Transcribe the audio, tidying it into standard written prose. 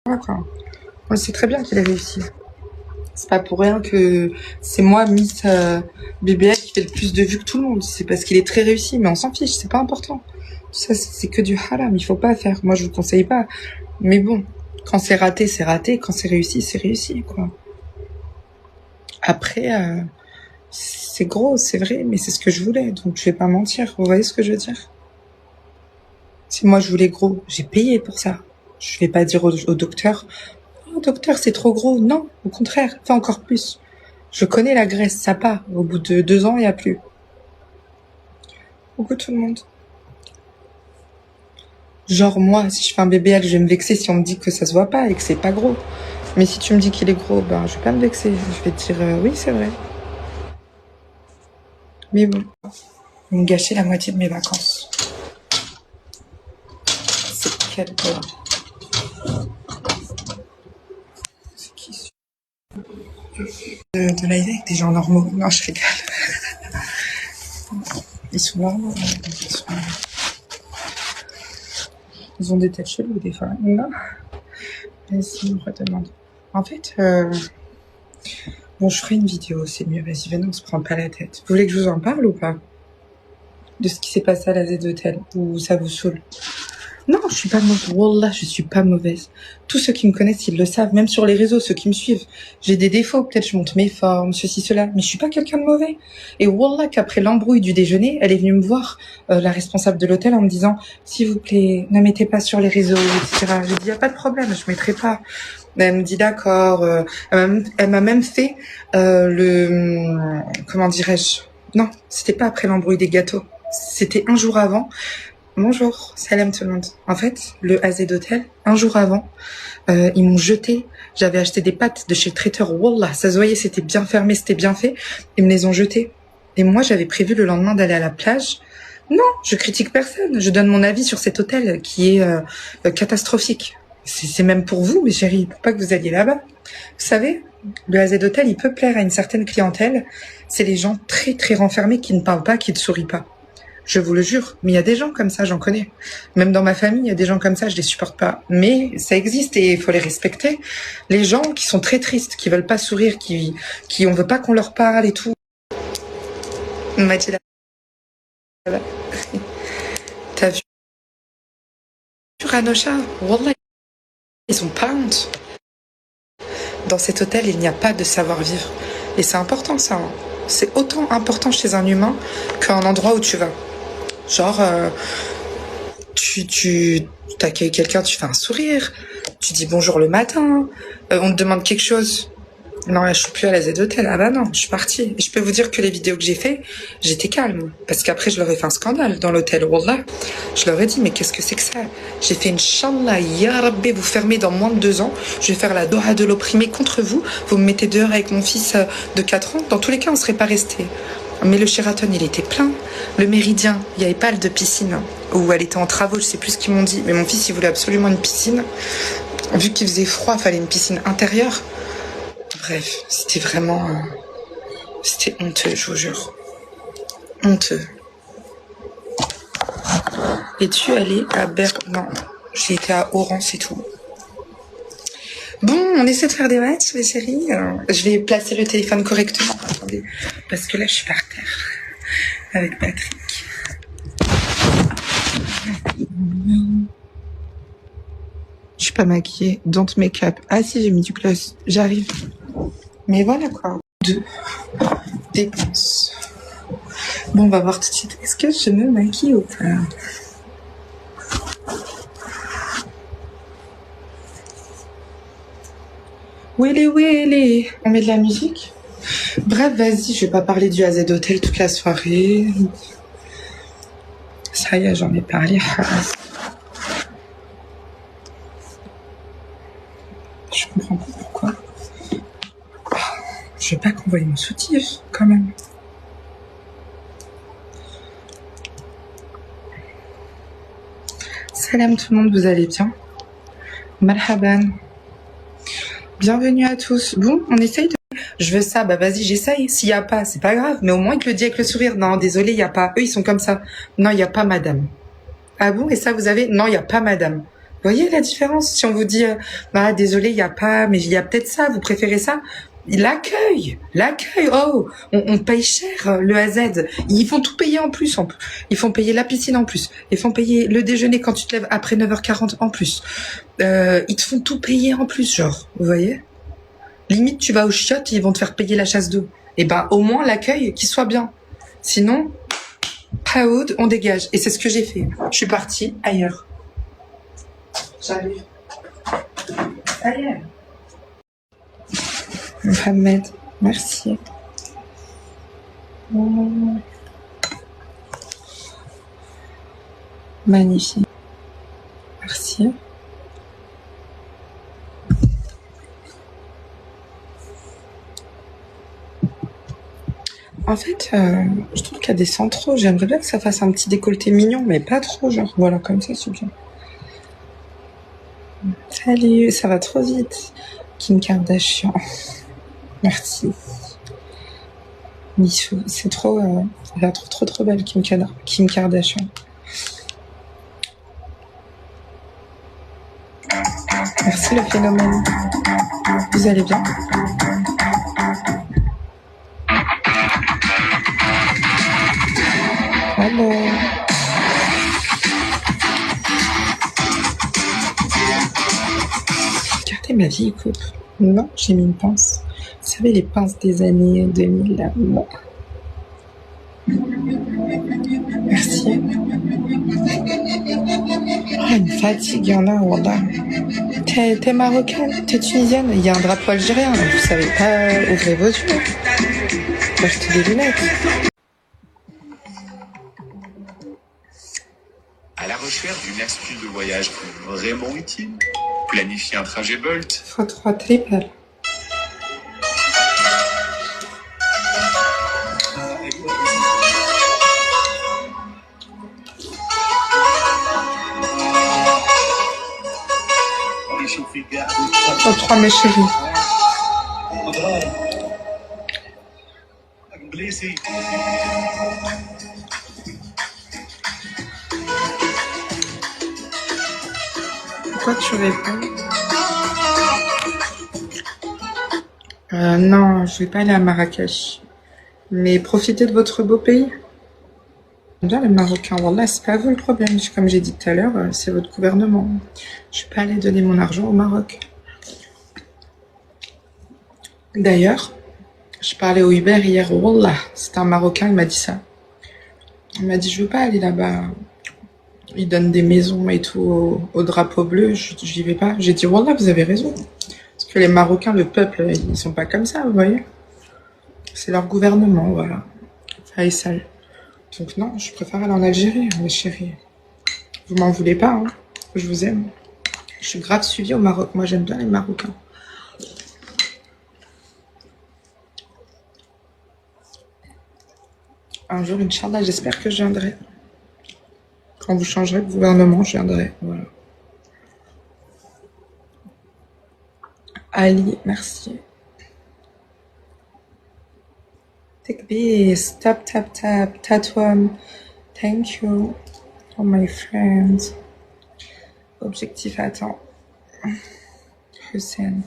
quoi. On le sait très bien qu'il a réussi. C'est pas pour rien que c'est moi, Miss BBL, qui fait le plus de vues que tout le monde. C'est parce qu'il est très réussi, mais on s'en fiche, c'est pas important. Ça, c'est que du haram, il faut pas faire. Moi, je vous conseille pas. Mais bon, quand c'est raté, c'est raté. Quand c'est réussi, quoi. Après, c'est gros, c'est vrai, mais c'est ce que je voulais, donc je vais pas mentir. Vous voyez ce que je veux dire? Si moi je voulais gros, j'ai payé pour ça. Je vais pas dire au docteur, oh docteur c'est trop gros. Non, au contraire, fais encore plus. Je connais la graisse, ça part. Au bout de 2 ans, il y a plus. Beaucoup tout le monde. Genre moi, si je fais un BBL, je vais me vexer si on me dit que ça se voit pas et que c'est pas gros. Mais si tu me dis qu'il est gros, ben je vais pas me vexer. Je vais te dire oui c'est vrai. Mais bon, ils m'ont gâché la moitié de mes vacances. C'est quel peur. C'est qui de live avec des gens normaux? Non, je rigole. Ils sont normaux. Ils ont des têtes cheloues des fois. Non. Vas-y, on redemande. En fait, bon, je ferai une vidéo, c'est mieux. Vas-y, venez, on se prend pas la tête. Vous voulez que je vous en parle ou pas? De ce qui s'est passé à la Z Hotel, ou ça vous saoule? Non, je suis pas mauvaise. Wallah, je suis pas mauvaise. Tous ceux qui me connaissent, ils le savent. Même sur les réseaux, ceux qui me suivent. J'ai des défauts. Peut-être je monte mes formes, ceci, cela. Mais je suis pas quelqu'un de mauvais. Et Wallah, qu'après l'embrouille du déjeuner, elle est venue me voir, la responsable de l'hôtel, en me disant, s'il vous plaît, ne mettez pas sur les réseaux, etc. J'ai dit, y a pas de problème, je mettrai pas. Elle me dit, d'accord. Elle m'a même fait, comment dirais-je? Non, c'était pas après l'embrouille des gâteaux. C'était un jour avant. Bonjour, salam tout le monde. En fait, le AZ d'hôtel, un jour avant, ils m'ont jeté. J'avais acheté des pâtes de chez le traiteur. Wallah, ça se voyait, c'était bien fermé, c'était bien fait. Ils me les ont jetées. Et moi, j'avais prévu le lendemain d'aller à la plage. Non, je critique personne. Je donne mon avis sur cet hôtel qui est catastrophique. C'est même pour vous, mes chéris, pour pas que vous alliez là-bas. Vous savez, le AZ d'hôtel, il peut plaire à une certaine clientèle. C'est les gens très très renfermés qui ne parlent pas, qui ne sourient pas. Je vous le jure, mais il y a des gens comme ça, j'en connais. Même dans ma famille, il y a des gens comme ça, je les supporte pas. Mais ça existe et il faut les respecter. Les gens qui sont très tristes, qui veulent pas sourire, qui on veut pas qu'on leur parle et tout. Majida. T'as vu Ranosha? Wallah, ils ont pas honte. Dans cet hôtel, il n'y a pas de savoir-vivre. Et c'est important ça. Hein. C'est autant important chez un humain qu'un endroit où tu vas. Genre, tu t'accueilles quelqu'un, tu fais un sourire, tu dis bonjour le matin, on te demande quelque chose. Non, là, je suis plus à la Z Hotel. Ah bah non, je suis partie. Et je peux vous dire que les vidéos que j'ai fait, j'étais calme. Parce qu'après, je leur ai fait un scandale dans l'hôtel. Wallah. Je leur ai dit, mais qu'est-ce que c'est que ça? J'ai fait Inch'Allah, Ya Rabbi, vous fermez dans moins de 2 ans. Je vais faire la doha de l'opprimé contre vous. Vous me mettez dehors avec mon fils de 4 ans. Dans tous les cas, on serait pas restés. Mais le Sheraton, il était plein. Le Méridien, il n'y avait pas de piscine. Ou elle était en travaux, je sais plus ce qu'ils m'ont dit. Mais mon fils, il voulait absolument une piscine. Vu qu'il faisait froid, il fallait une piscine intérieure. Bref, c'était vraiment... c'était honteux, je vous jure. Honteux. Es-tu allé à Non, j'ai été à Oran, c'est tout. Bon, on essaie de faire des matchs, les séries. Je vais placer le téléphone correctement. Attendez, parce que là, je suis par terre. Avec Patrick. Je suis pas maquillée. Don't make up. Ah si, j'ai mis du gloss. J'arrive. Mais voilà quoi. 2 dépenses. Bon, on va voir tout de suite. Est-ce que je me maquille ou pas? Willy. On met de la musique? Bref, vas-y, je vais pas parler du AZ Hotel toute la soirée. Ça y est, j'en ai parlé. Je comprends pas pourquoi. Je vais pas convoyer mon soutif, quand même. Salam tout le monde, vous allez bien? Marhaban. Bienvenue à tous. Bon, on essaye de... Je veux ça, bah vas-y, j'essaye. S'il y a pas, c'est pas grave. Mais au moins, il te le dit avec le sourire. Non, désolé, il y a pas. Eux, ils sont comme ça. Non, il y a pas madame. Ah bon? Et ça, vous avez? Non, il y a pas madame. Voyez la différence? Si on vous dit, bah, désolé, il y a pas, mais il y a peut-être ça, vous préférez ça? L'accueil, oh, on paye cher le AZ. Ils font tout payer en plus. Ils font payer la piscine en plus. Ils font payer le déjeuner quand tu te lèves après 9h40 en plus. Ils te font tout payer en plus, genre, vous voyez? Limite, tu vas aux chiottes, ils vont te faire payer la chasse d'eau. Et ben, au moins l'accueil, qu'il soit bien. Sinon, proud, on dégage. Et c'est ce que j'ai fait. Je suis partie ailleurs. J'arrive. Ailleurs. Mohamed, merci. Oh. Magnifique. Merci. En fait, je trouve qu'il y a des centraux. J'aimerais bien que ça fasse un petit décolleté mignon, mais pas trop, genre. Voilà, comme ça, c'est bien. Salut, ça va trop vite. Kim Kardashian. Merci. Missou, c'est trop, elle a trop belle, Kim Kardashian. Merci le phénomène. Vous allez bien? Hello. Regardez ma vieille coupe. Non, j'ai mis une pince. Vous savez, les pinces des années 2000, là. Non. Merci. Ah, une fatigue, il y en a, voilà. T'es marocaine? T'es tunisienne? Il y a un drapeau algérien, vous savez pas, ouvrez vos yeux. Achetez des lunettes. À la recherche d'une astuce de voyage vraiment utile, planifiez un trajet Bolt. x3 triple. x3 mes chéris. Pourquoi tu réponds? Non, je vais pas aller à Marrakech. Mais profitez de votre beau pays. J'aime bien les Marocains. Wallah, c'est pas vous le problème. Comme j'ai dit tout à l'heure, c'est votre gouvernement. Je suis pas allée donner mon argent au Maroc. D'ailleurs, je parlais au Uber hier. Wallah, c'était un Marocain, il m'a dit ça. Il m'a dit, je veux pas aller là-bas. Ils donnent des maisons et tout au drapeau bleu. J'y vais pas. J'ai dit, Wallah, vous avez raison. Parce que les Marocains, le peuple, ils sont pas comme ça, vous voyez. C'est leur gouvernement, voilà. Faisal. Donc non, je préfère aller en Algérie, mes chéris. Vous m'en voulez pas, hein. Je vous aime. Je suis grave suivie au Maroc. Moi, j'aime bien les Marocains. Un jour, Inch'Allah, j'espère que je viendrai. Quand vous changerez de gouvernement, je viendrai. Voilà. Ali, merci. Tekbis, tap, tap, tap, Tatouam. Thank you. Oh, my friends. Objectif, attends. Hussein.